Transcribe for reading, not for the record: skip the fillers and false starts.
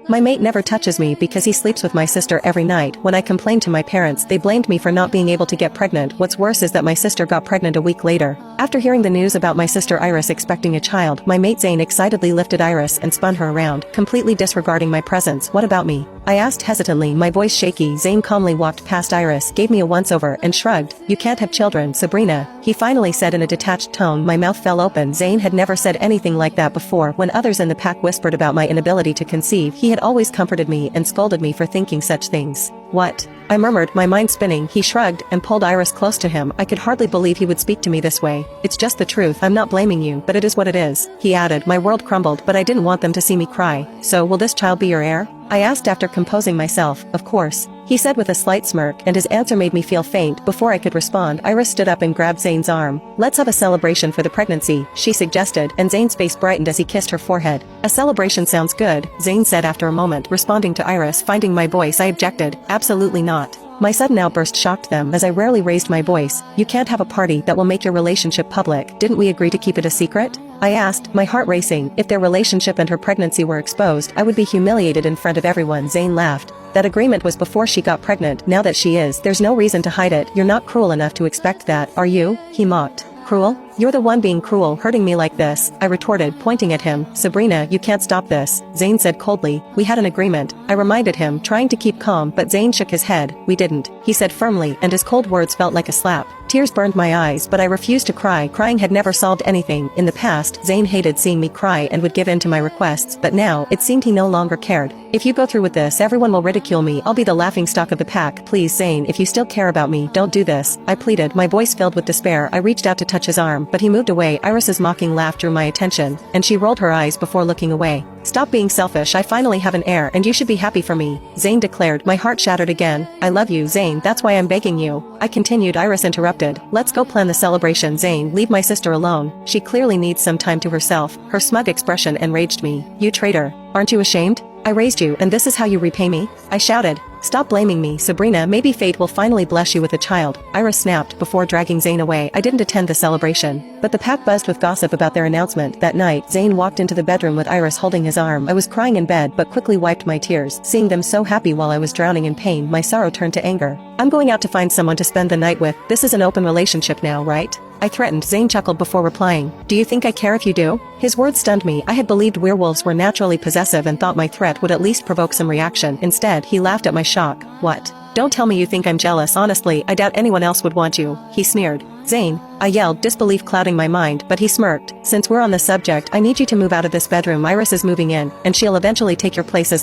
My mate never touches me because he sleeps with my sister every night. When I complained to my parents, they blamed me for not being able to get pregnant. What's worse is that my sister got pregnant a week later. After hearing the news about my sister Iris expecting a child, my mate Zane excitedly lifted Iris and spun her around, completely disregarding my presence. What about me? I asked hesitantly, my voice shaky. Zane calmly walked past Iris, gave me a once-over, and shrugged. You can't have children, Sabrina, he finally said in a detached tone. My mouth fell open. Zane had never said anything like that before. When others in the pack whispered about my inability to conceive, he had always comforted me and scolded me for thinking such things. What? I murmured, my mind spinning. He shrugged and pulled Iris close to him. I could hardly believe he would speak to me this way. It's just the truth. I'm not blaming you, but it is what it is, he added. My world crumbled, but I didn't want them to see me cry. So, will this child be your heir? I asked after composing myself. Of course, he said with a slight smirk, and his answer made me feel faint. Before I could respond, Iris stood up and grabbed Zane's arm. Let's have a celebration for the pregnancy, she suggested, and Zane's face brightened as he kissed her forehead. A celebration sounds good, Zane said after a moment, responding to Iris. Finding my voice, I objected. Absolutely not. My sudden outburst shocked them, as I rarely raised my voice. You can't have a party that will make your relationship public. Didn't we agree to keep it a secret? I asked, my heart racing. If their relationship and her pregnancy were exposed, I would be humiliated in front of everyone. Zane laughed. That agreement was before she got pregnant. Now that she is, there's no reason to hide it. You're not cruel enough to expect that, are you? He mocked. Cruel? You're the one being cruel, hurting me like this, I retorted, pointing at him. Sabrina, you can't stop this, Zane said coldly. We had an agreement, I reminded him, trying to keep calm, but Zane shook his head. We didn't, he said firmly, and his cold words felt like a slap. Tears burned my eyes, but I refused to cry. Crying had never solved anything. In the past, Zane hated seeing me cry and would give in to my requests, but now, it seemed he no longer cared. If you go through with this, everyone will ridicule me. I'll be the laughingstock of the pack. Please, Zane, if you still care about me, don't do this, I pleaded, my voice filled with despair. I reached out to touch his arm, but he moved away. Iris's mocking laugh drew my attention, and she rolled her eyes before looking away. Stop being selfish. I finally have an heir, and you should be happy for me, Zane declared. My heart shattered again. I love you, Zane, that's why I'm begging you, I continued. Iris interrupted. Let's go plan the celebration, Zane. Leave my sister alone. She clearly needs some time to herself. Her smug expression enraged me. You traitor. Aren't you ashamed? I raised you, and this is how you repay me? I shouted. Stop blaming me, Sabrina. Maybe fate will finally bless you with a child. Iris snapped before dragging Zane away. I didn't attend the celebration, but the pack buzzed with gossip about their announcement. That night, Zane walked into the bedroom with Iris holding his arm. I was crying in bed but quickly wiped my tears. Seeing them so happy while I was drowning in pain, my sorrow turned to anger. I'm going out to find someone to spend the night with. This is an open relationship now, right? I threatened. Zane chuckled before replying. Do you think I care if you do? His words stunned me. I had believed werewolves were naturally possessive and thought my threat would at least provoke some reaction. Instead, he laughed at my shock. What? Don't tell me you think I'm jealous. Honestly, I doubt anyone else would want you, he sneered. Zane, I yelled, disbelief clouding my mind, but he smirked. Since we're on the subject, I need you to move out of this bedroom. Iris is moving in, and she'll eventually take your place as